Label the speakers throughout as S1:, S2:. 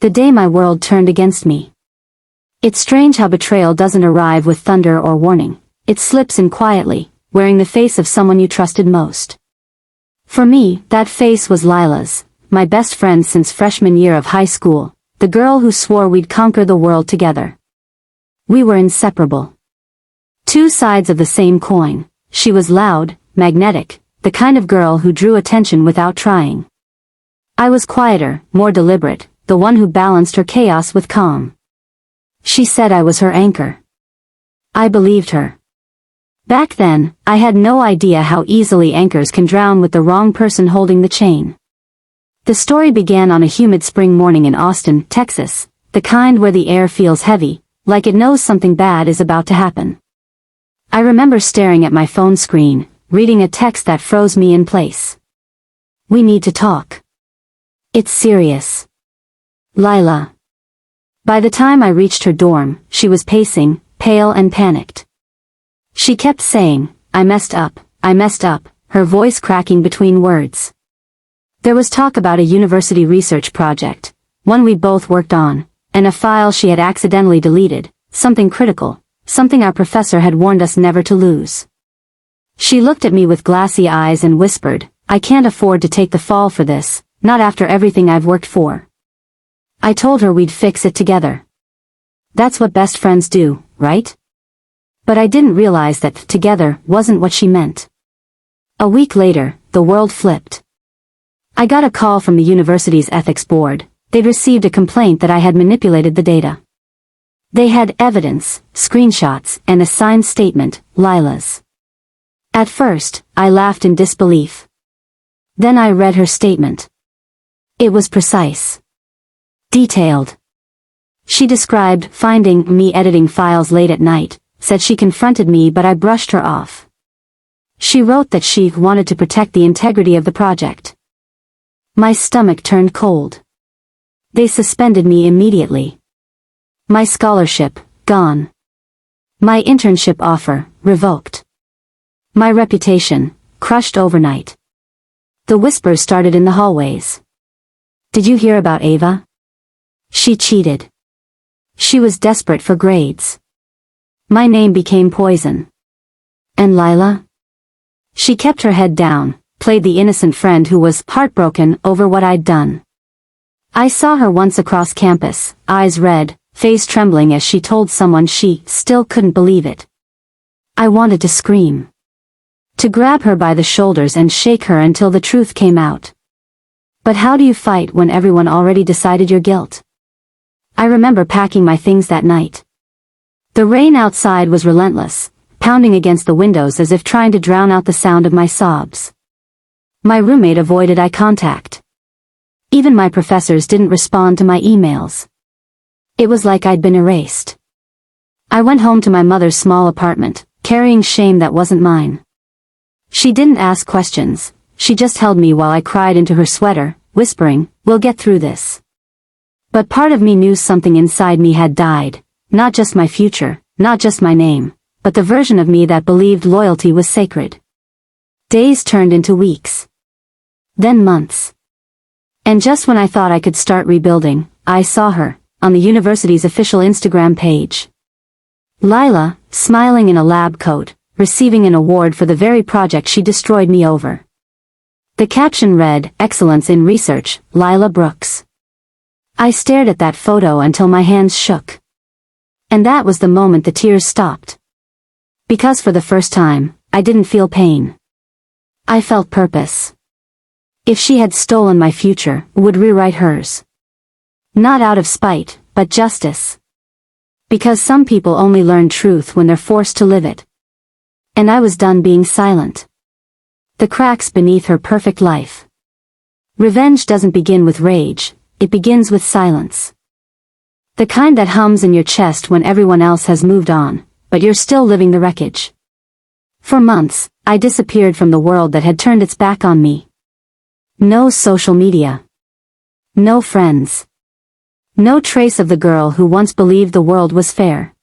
S1: The day my world turned against me. It's strange how betrayal doesn't arrive with thunder or warning. It slips in quietly, wearing the face of someone you trusted most. For me, that face was Lila's, my best friend since freshman year of high school, the girl who swore we'd conquer the world together. We were inseparable. Two sides of the same coin. She was loud, magnetic, the kind of girl who drew attention without trying. I was quieter, more deliberate, the one who balanced her chaos with calm. She said I was her anchor. I believed her. Back then, I had no idea how easily anchors can drown with the wrong person holding the chain. The story began on a humid spring morning in Austin, Texas, the kind where the air feels heavy, like it knows something bad is about to happen. I remember staring at my phone screen, reading a text that froze me in place. We need to talk. It's serious. Lila. By the time I reached her dorm, she was pacing, pale and panicked. She kept saying, I messed up, her voice cracking between words. There was talk about a university research project, one we both worked on, and a file she had accidentally deleted, something critical, something our professor had warned us never to lose. She looked at me with glassy eyes and whispered, I can't afford to take the fall for this, not after everything I've worked for. I told her we'd fix it together. That's what best friends do, right? But I didn't realize that together wasn't what she meant. A week later, the world flipped. I got a call from the university's ethics board. They'd received a complaint that I had manipulated the data. They had evidence, screenshots, and a signed statement, Lila's. At first, I laughed in disbelief. Then I read her statement. It was precise. Detailed. She described finding me editing files late at night, said she confronted me but I brushed her off. She wrote that she wanted to protect the integrity of the project. My stomach turned cold. They suspended me immediately. My scholarship, gone. My internship offer, revoked. My reputation, crushed overnight. The whispers started in the hallways. Did you hear about Ava? She cheated. She was desperate for grades. My name became poison. And Lila? She kept her head down, played the innocent friend who was heartbroken over what I'd done. I saw her once across campus, eyes red, face trembling as she told someone she still couldn't believe it. I wanted to scream. To grab her by the shoulders and shake her until the truth came out. But how do you fight when everyone already decided your guilt? I remember packing my things that night. The rain outside was relentless, pounding against the windows as if trying to drown out the sound of my sobs. My roommate avoided eye contact. Even my professors didn't respond to my emails. It was like I'd been erased. I went home to my mother's small apartment, carrying shame that wasn't mine. She didn't ask questions, she just held me while I cried into her sweater, whispering, we'll get through this. But part of me knew something inside me had died, not just my future, not just my name, but the version of me that believed loyalty was sacred. Days turned into weeks. Then months. And just when I thought I could start rebuilding, I saw her, on the university's official Instagram page. Lila, smiling in a lab coat, receiving an award for the very project she destroyed me over. The caption read, Excellence in Research, Lila Brooks. I stared at that photo until my hands shook. And that was the moment the tears stopped. Because for the first time, I didn't feel pain. I felt purpose. If she had stolen my future, would rewrite hers. Not out of spite, but justice. Because some people only learn truth when they're forced to live it. And I was done being silent. The cracks beneath her perfect life. Revenge doesn't begin with rage, it begins with silence. The kind that hums in your chest when everyone else has moved on, but you're still living the wreckage. For months, I disappeared from the world that had turned its back on me. No social media. No friends. No trace of the girl who once believed the world was fair.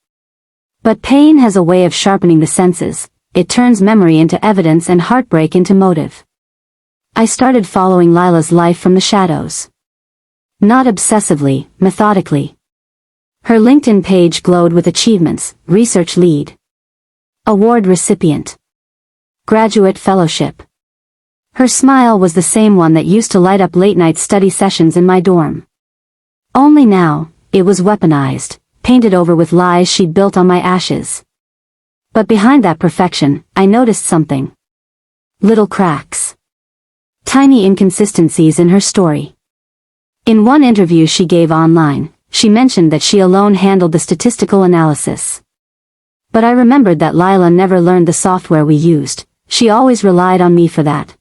S1: But pain has a way of sharpening the senses, it turns memory into evidence and heartbreak into motive. I started following Lila's life from the shadows. Not obsessively, methodically. Her LinkedIn page glowed with achievements: research lead, award recipient, graduate fellowship. Her smile was the same one that used to light up late-night study sessions in my dorm. Only now, it was weaponized, painted over with lies she'd built on my ashes. But behind that perfection, I noticed something. Little cracks. Tiny inconsistencies in her story. In one interview she gave online, she mentioned that she alone handled the statistical analysis. But I remembered that Lila never learned the software we used. She always relied on me for that.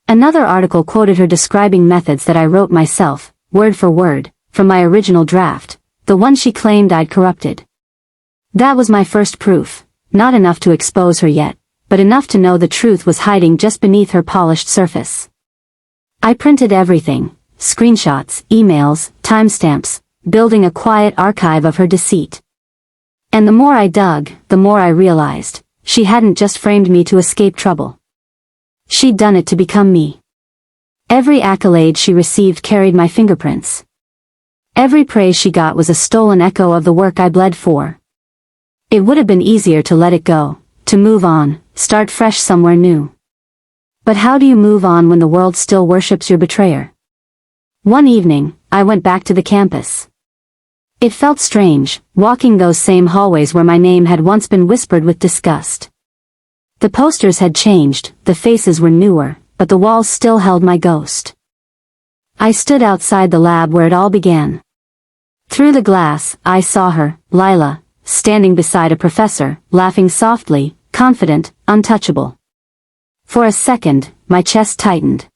S1: Another article quoted her describing methods that I wrote myself, word for word, from my original draft, the one she claimed I'd corrupted. That was my first proof, not enough to expose her yet, but enough to know the truth was hiding just beneath her polished surface. I printed everything, screenshots, emails, timestamps, building a quiet archive of her deceit. And the more I dug, the more I realized, she hadn't just framed me to escape trouble. She'd done it to become me. Every accolade she received carried my fingerprints. Every praise she got was a stolen echo of the work I bled for. It would have been easier to let it go, to move on, start fresh somewhere new. But how do you move on when the world still worships your betrayer? One evening, I went back to the campus. It felt strange, walking those same hallways where my name had once been whispered with disgust. The posters had changed, the faces were newer, but the walls still held my ghost. I stood outside the lab where it all began. Through the glass, I saw her, Lila, standing beside a professor, laughing softly, confident, untouchable. For a second, my chest tightened.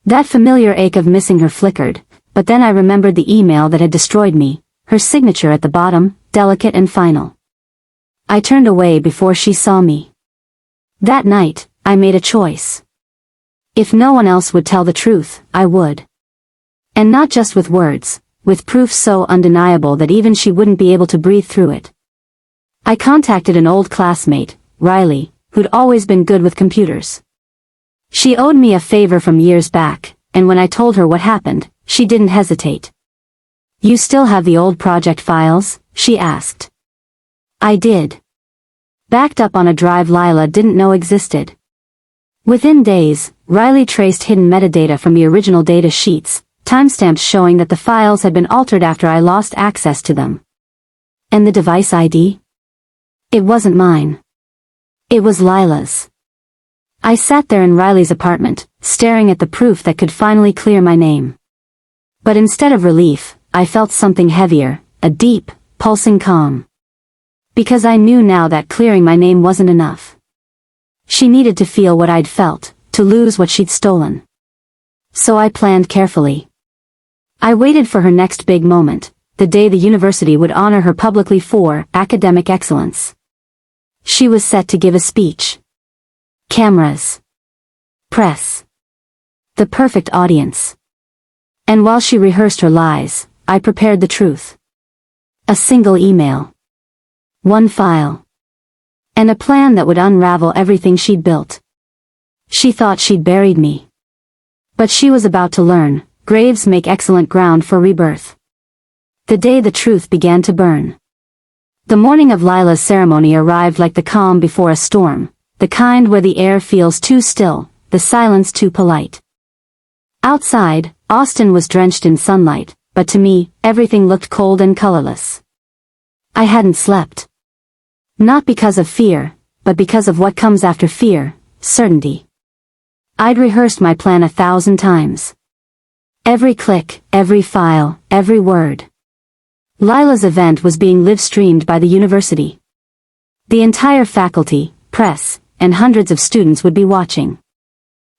S1: That familiar ache of missing her flickered, but then I remembered the email that had destroyed me, her signature at the bottom, delicate and final. I turned away before she saw me. That night, I made a choice. If no one else would tell the truth, I would. And not just with words, with proof so undeniable that even she wouldn't be able to breathe through it. I contacted an old classmate, Riley, who'd always been good with computers. She owed me a favor from years back, and when I told her what happened, she didn't hesitate. "You still have the old project files?" she asked. I did. Backed up on a drive Lila didn't know existed. Within days, Riley traced hidden metadata from the original data sheets, timestamps showing that the files had been altered after I lost access to them. And the device ID? It wasn't mine. It was Lila's. I sat there in Riley's apartment, staring at the proof that could finally clear my name. But instead of relief, I felt something heavier, a deep, pulsing calm. Because I knew now that clearing my name wasn't enough. She needed to feel what I'd felt, to lose what she'd stolen. So I planned carefully. I waited for her next big moment, the day the university would honor her publicly for academic excellence. She was set to give a speech. Cameras. Press. The perfect audience. And while she rehearsed her lies, I prepared the truth. A single email. One file. And a plan that would unravel everything she'd built. She thought she'd buried me. But she was about to learn, graves make excellent ground for rebirth. The day the truth began to burn. The morning of Lila's ceremony arrived like the calm before a storm, the kind where the air feels too still, the silence too polite. Outside, Austin was drenched in sunlight, but to me, everything looked cold and colorless. I hadn't slept. Not because of fear, but because of what comes after fear, certainty. I'd rehearsed my plan 1,000 times. Every click, every file, every word. Lila's event was being live-streamed by the university. The entire faculty, press, and hundreds of students would be watching.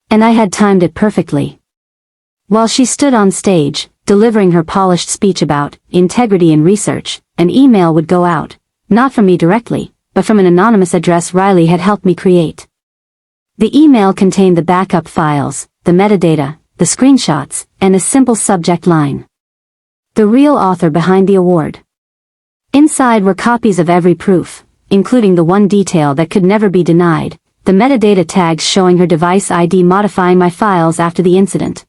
S1: And I had timed it perfectly. While she stood on stage, delivering her polished speech about integrity in research, an email would go out, not from me directly, but from an anonymous address Riley had helped me create. The email contained the backup files, the metadata, the screenshots, and a simple subject line. The real author behind the award. Inside were copies of every proof, including the one detail that could never be denied, the metadata tags showing her device ID modifying my files after the incident.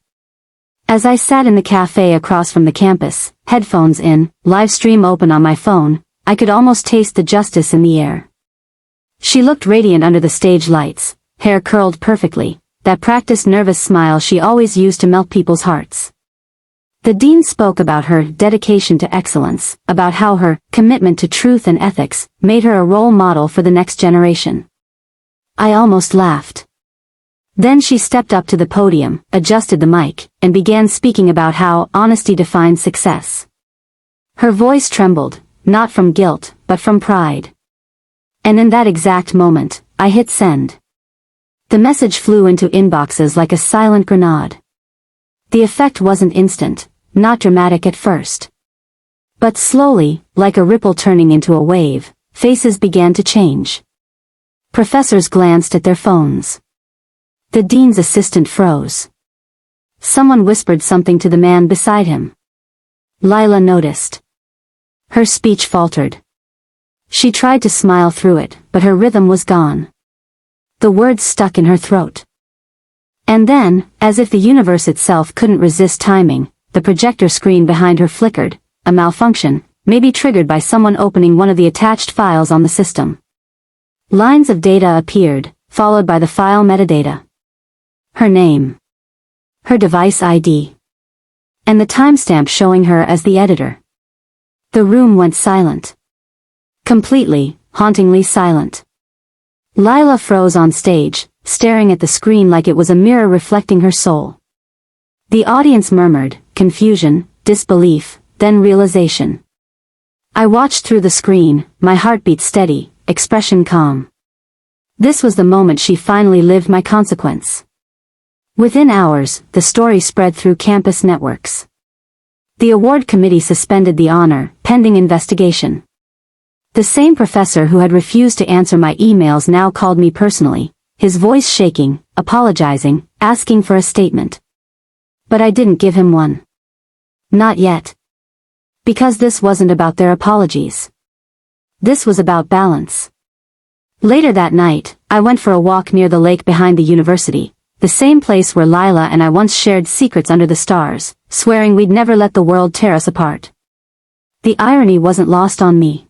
S1: As I sat in the cafe across from the campus, headphones in, live stream open on my phone, I could almost taste the justice in the air. She looked radiant under the stage lights, hair curled perfectly, that practiced nervous smile she always used to melt people's hearts. The dean spoke about her dedication to excellence, about how her commitment to truth and ethics made her a role model for the next generation. I almost laughed. Then she stepped up to the podium, adjusted the mic, and began speaking about how honesty defines success. Her voice trembled, not from guilt, but from pride. And in that exact moment, I hit send. The message flew into inboxes like a silent grenade. The effect wasn't instant, not dramatic at first. But slowly, like a ripple turning into a wave, faces began to change. Professors glanced at their phones. The dean's assistant froze. Someone whispered something to the man beside him. Lila noticed. Her speech faltered. She tried to smile through it, but her rhythm was gone. The words stuck in her throat. And then, as if the universe itself couldn't resist timing, the projector screen behind her flickered, a malfunction, maybe triggered by someone opening one of the attached files on the system. Lines of data appeared, followed by the file metadata. Her name. Her device ID. And the timestamp showing her as the editor. The room went silent. Completely, hauntingly silent. Lila froze on stage, staring at the screen like it was a mirror reflecting her soul. The audience murmured, confusion, disbelief, then realization. I watched through the screen, my heartbeat steady, expression calm. This was the moment she finally lived my consequence. Within hours, the story spread through campus networks. The award committee suspended the honor, pending investigation. The same professor who had refused to answer my emails now called me personally, his voice shaking, apologizing, asking for a statement. But I didn't give him one. Not yet. Because this wasn't about their apologies. This was about balance. Later that night, I went for a walk near the lake behind the university, the same place where Lila and I once shared secrets under the stars, swearing we'd never let the world tear us apart. The irony wasn't lost on me.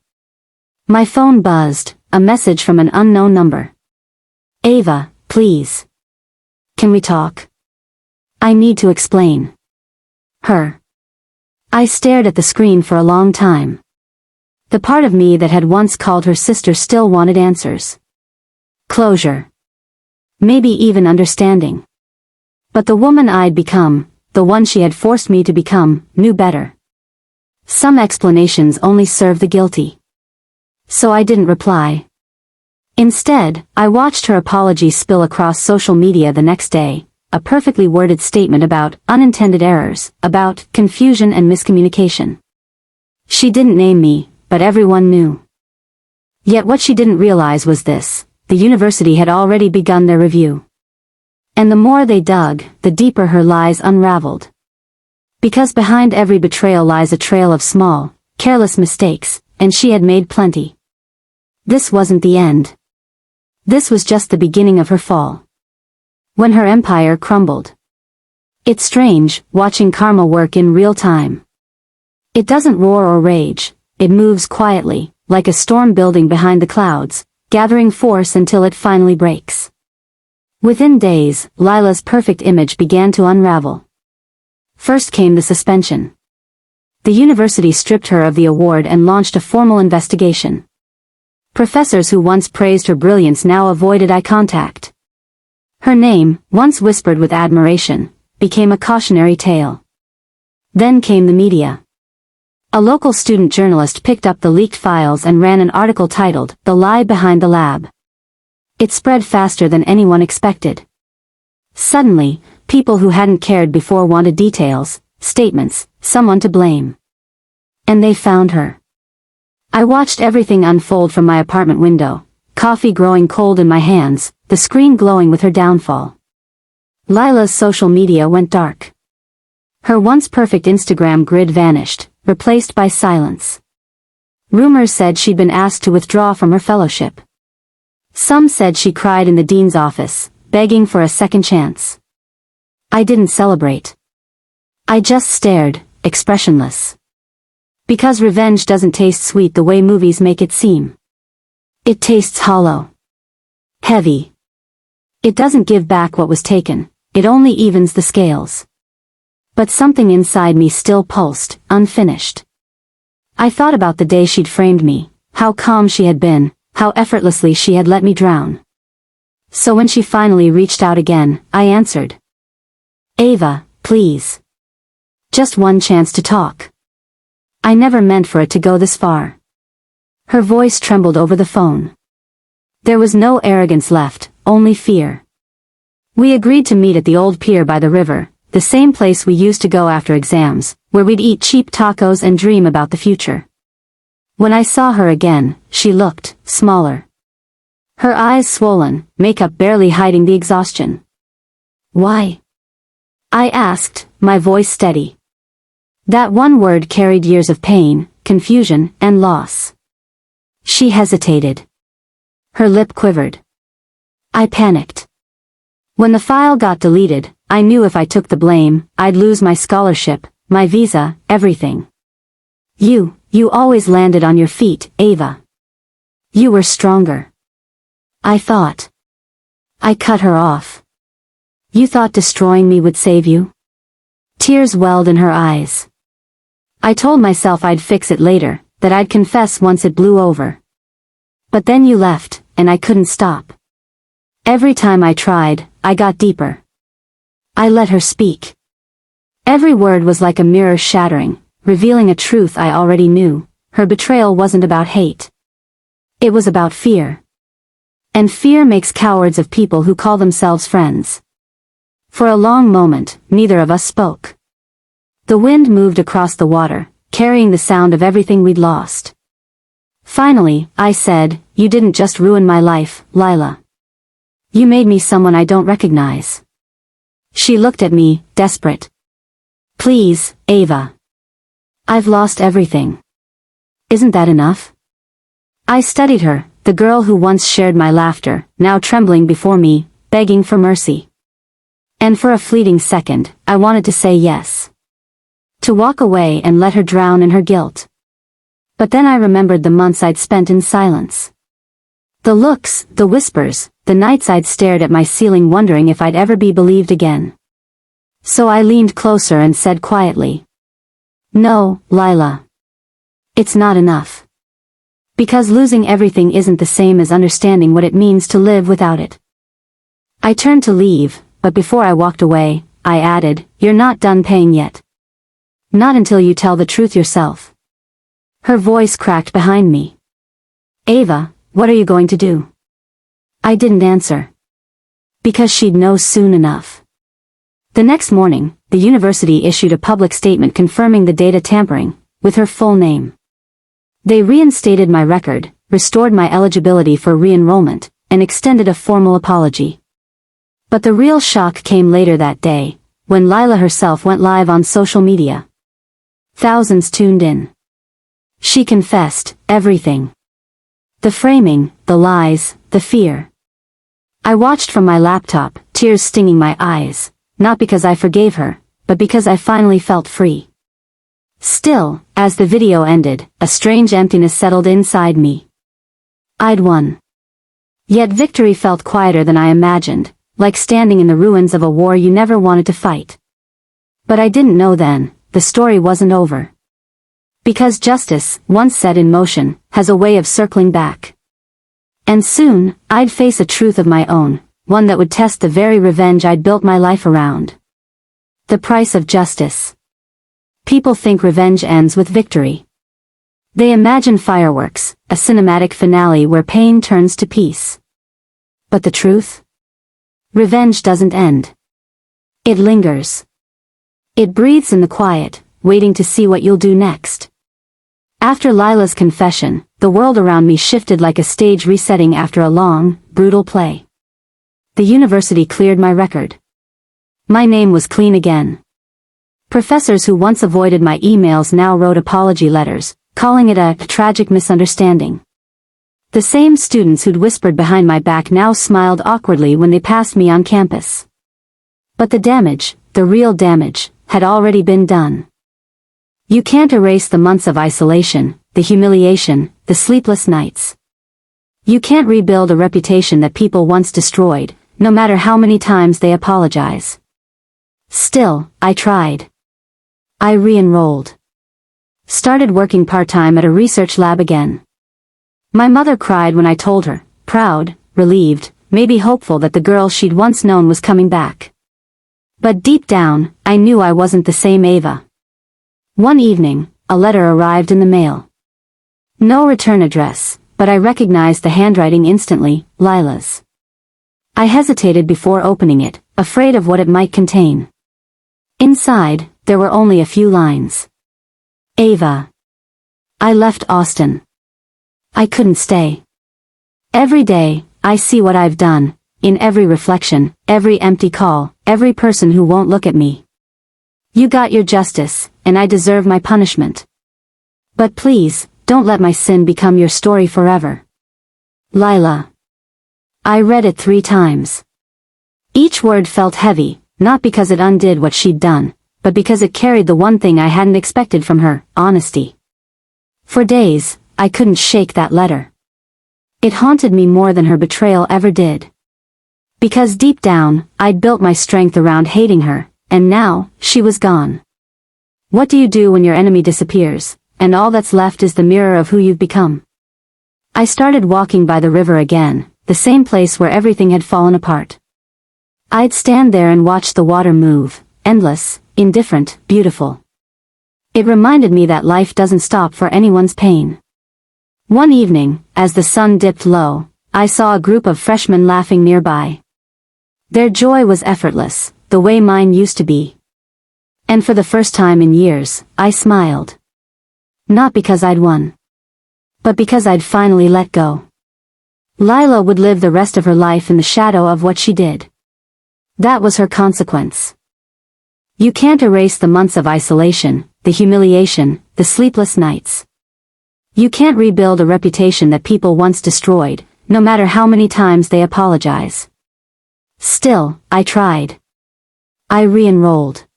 S1: My phone buzzed, a message from an unknown number. Ava, please. Can we talk? I need to explain. Her. I stared at the screen for a long time. The part of me that had once called her sister still wanted answers. Closure. Maybe even understanding. But the woman I'd become, the one she had forced me to become, knew better. Some explanations only serve the guilty. So I didn't reply. Instead, I watched her apology spill across social media the next day, a perfectly worded statement about unintended errors, about confusion and miscommunication. She didn't name me, but everyone knew. Yet what she didn't realize was this: the university had already begun their review. And the more they dug, the deeper her lies unraveled. Because behind every betrayal lies a trail of small, careless mistakes, and she had made plenty. This wasn't the end. This was just the beginning of her fall. When her empire crumbled. It's strange, watching karma work in real time. It doesn't roar or rage, it moves quietly, like a storm building behind the clouds, gathering force until it finally breaks. Within days, Lila's perfect image began to unravel. First came the suspension. The university stripped her of the award and launched a formal investigation. Professors who once praised her brilliance now avoided eye contact. Her name, once whispered with admiration, became a cautionary tale. Then came the media. A local student journalist picked up the leaked files and ran an article titled, "The Lie Behind the Lab." It spread faster than anyone expected. Suddenly, people who hadn't cared before wanted details, statements, someone to blame. And they found her. I watched everything unfold from my apartment window, coffee growing cold in my hands, the screen glowing with her downfall. Lila's social media went dark. Her once perfect Instagram grid vanished, replaced by silence. Rumors said she'd been asked to withdraw from her fellowship. Some said she cried in the dean's office, begging for a second chance. I didn't celebrate. I just stared, expressionless. Because revenge doesn't taste sweet the way movies make it seem. It tastes hollow. Heavy. It doesn't give back what was taken, it only evens the scales. But something inside me still pulsed, unfinished. I thought about the day she'd framed me, how calm she had been, how effortlessly she had let me drown. So when she finally reached out again, I answered. Ava, please. Just one chance to talk. I never meant for it to go this far. Her voice trembled over the phone. There was no arrogance left, only fear. We agreed to meet at the old pier by the river, the same place we used to go after exams, where we'd eat cheap tacos and dream about the future. When I saw her again, she looked smaller. Her eyes swollen, makeup barely hiding the exhaustion. Why? I asked, my voice steady. That one word carried years of pain, confusion, and loss. She hesitated. Her lip quivered. I panicked. When the file got deleted, I knew if I took the blame, I'd lose my scholarship, my visa, everything. You always landed on your feet, Ava. You were stronger. I thought. I cut her off. You thought destroying me would save you? Tears welled in her eyes. I told myself I'd fix it later, that I'd confess once it blew over. But then you left, and I couldn't stop. Every time I tried, I got deeper. I let her speak. Every word was like a mirror shattering, revealing a truth I already knew. Her betrayal wasn't about hate. It was about fear. And fear makes cowards of people who call themselves friends. For a long moment, neither of us spoke. The wind moved across the water, carrying the sound of everything we'd lost. Finally, I said, you didn't just ruin my life, Lila. You made me someone I don't recognize. She looked at me, desperate. Please, Ava. I've lost everything. Isn't that enough? I studied her, the girl who once shared my laughter, now trembling before me, begging for mercy. And for a fleeting second, I wanted to say yes. To walk away and let her drown in her guilt. But then I remembered the months I'd spent in silence. The looks, the whispers, the nights I'd stared at my ceiling wondering if I'd ever be believed again. So I leaned closer and said quietly. No, Lila. It's not enough. Because losing everything isn't the same as understanding what it means to live without it. I turned to leave, but before I walked away, I added, you're not done paying yet. Not until you tell the truth yourself. Her voice cracked behind me. Ava, what are you going to do? I didn't answer. Because she'd know soon enough. The next morning, the university issued a public statement confirming the data tampering, with her full name. They reinstated my record, restored my eligibility for re-enrollment, and extended a formal apology. But the real shock came later that day, when Lila herself went live on social media. Thousands tuned in. She confessed, everything. The framing, the lies, the fear. I watched from my laptop, tears stinging my eyes, not because I forgave her, but because I finally felt free. Still, as the video ended, a strange emptiness settled inside me. I'd won. Yet victory felt quieter than I imagined, like standing in the ruins of a war you never wanted to fight. But I didn't know then, the story wasn't over. Because justice, once set in motion, has a way of circling back. And soon, I'd face a truth of my own, one that would test the very revenge I'd built my life around. The price of justice. People think revenge ends with victory. They imagine fireworks, a cinematic finale where pain turns to peace. But the truth? Revenge doesn't end. It lingers. It breathes in the quiet, waiting to see what you'll do next. After Lila's confession, the world around me shifted like a stage resetting after a long, brutal play. The university cleared my record. My name was clean again. Professors who once avoided my emails now wrote apology letters, calling it a tragic misunderstanding. The same students who'd whispered behind my back now smiled awkwardly when they passed me on campus. But the damage, the real damage, had already been done. You can't erase the months of isolation, the humiliation, the sleepless nights. You can't rebuild a reputation that people once destroyed, no matter how many times they apologize. Still, I tried. I re-enrolled. Started working part-time at a research lab again. My mother cried when I told her, proud, relieved, maybe hopeful that the girl she'd once known was coming back. But deep down, I knew I wasn't the same Ava. One evening, a letter arrived in the mail. No return address, but I recognized the handwriting instantly, Lila's. I hesitated before opening it, afraid of what it might contain. Inside, there were only a few lines. Ava. I left Austin. I couldn't stay. Every day, I see what I've done, in every reflection, every empty call, every person who won't look at me. You got your justice, and I deserve my punishment. But please, don't let my sin become your story forever. Lila. I read it 3 times. Each word felt heavy, not because it undid what she'd done, but because it carried the one thing I hadn't expected from her, honesty. For days, I couldn't shake that letter. It haunted me more than her betrayal ever did. Because deep down, I'd built my strength around hating her, and now, she was gone. What do you do when your enemy disappears, and all that's left is the mirror of who you've become? I started walking by the river again, the same place where everything had fallen apart. I'd stand there and watch the water move, endless, indifferent, beautiful. It reminded me that life doesn't stop for anyone's pain. One evening, as the sun dipped low, I saw a group of freshmen laughing nearby. Their joy was effortless, the way mine used to be. And for the first time in years, I smiled. Not because I'd won, but because I'd finally let go. Lila would live the rest of her life in the shadow of what she did. That was her consequence. You can't erase the months of isolation, the humiliation, the sleepless nights. You can't rebuild a reputation that people once destroyed, no matter how many times they apologize. Still, I tried. I re-enrolled.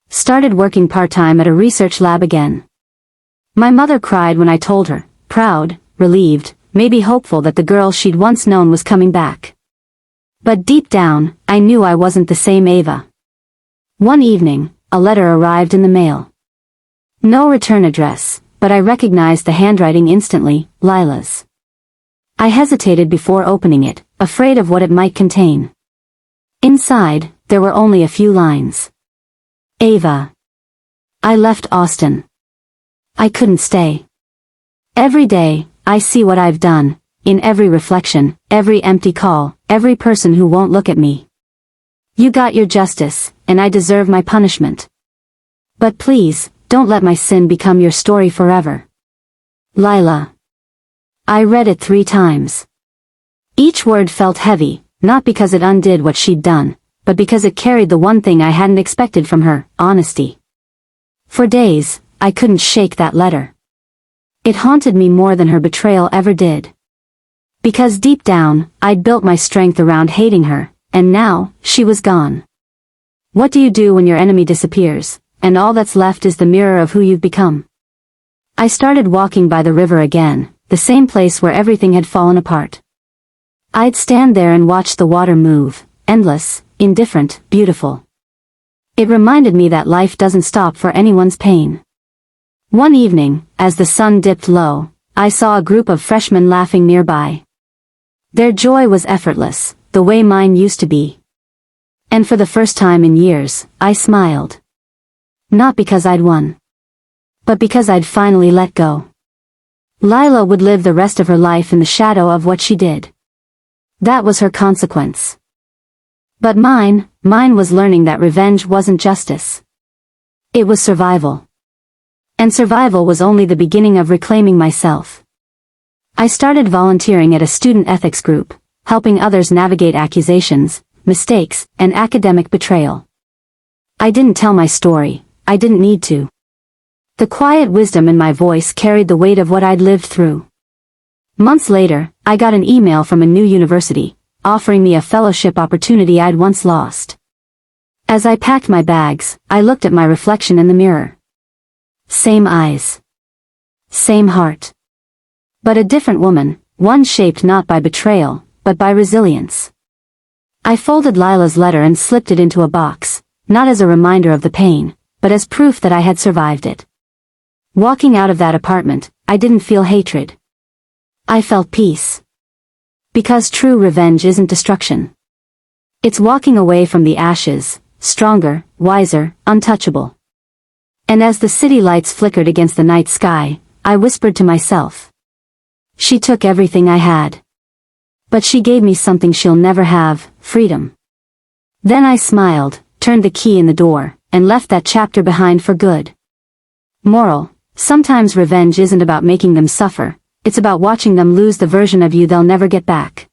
S1: Started working part-time at a research lab again. My mother cried when I told her, proud, relieved, maybe hopeful that the girl she'd once known was coming back. But deep down, I knew I wasn't the same Ava. One evening, a letter arrived in the mail. No return address, but I recognized the handwriting instantly, Lila's. I hesitated before opening it, afraid of what it might contain. Inside, there were only a few lines. Ava. I left Austin. I couldn't stay. Every day, I see what I've done, in every reflection, every empty call, every person who won't look at me. You got your justice, and I deserve my punishment. But please, don't let my sin become your story forever. Lila. I read it 3 times. Each word felt heavy, not because it undid what she'd done, but because it carried the one thing I hadn't expected from her, honesty. For days, I couldn't shake that letter. It haunted me more than her betrayal ever did. Because deep down, I'd built my strength around hating her, and now, she was gone. What do you do when your enemy disappears, and all that's left is the mirror of who you've become? I started walking by the river again, the same place where everything had fallen apart. I'd stand there and watch the water move, endless, indifferent, beautiful. It reminded me that life doesn't stop for anyone's pain. One evening, as the sun dipped low, I saw a group of freshmen laughing nearby. Their joy was effortless, the way mine used to be. And for the first time in years, I smiled. Not because I'd won, but because I'd finally let go. Lila would live the rest of her life in the shadow of what she did. That was her consequence. But mine was learning that revenge wasn't justice. It was survival. And survival was only the beginning of reclaiming myself. I started volunteering at a student ethics group, helping others navigate accusations, mistakes, and academic betrayal. I didn't tell my story, I didn't need to. The quiet wisdom in my voice carried the weight of what I'd lived through. Months later, I got an email from a new university, offering me a fellowship opportunity I'd once lost. As I packed my bags, I looked at my reflection in the mirror. Same eyes. Same heart. But a different woman, one shaped not by betrayal, but by resilience. I folded Lila's letter and slipped it into a box, not as a reminder of the pain, but as proof that I had survived it. Walking out of that apartment, I didn't feel hatred. I felt peace. Because true revenge isn't destruction. It's walking away from the ashes, stronger, wiser, untouchable. And as the city lights flickered against the night sky, I whispered to myself. She took everything I had. But she gave me something she'll never have, freedom. Then I smiled, turned the key in the door, and left that chapter behind for good. Moral: sometimes revenge isn't about making them suffer, it's about watching them lose the version of you they'll never get back.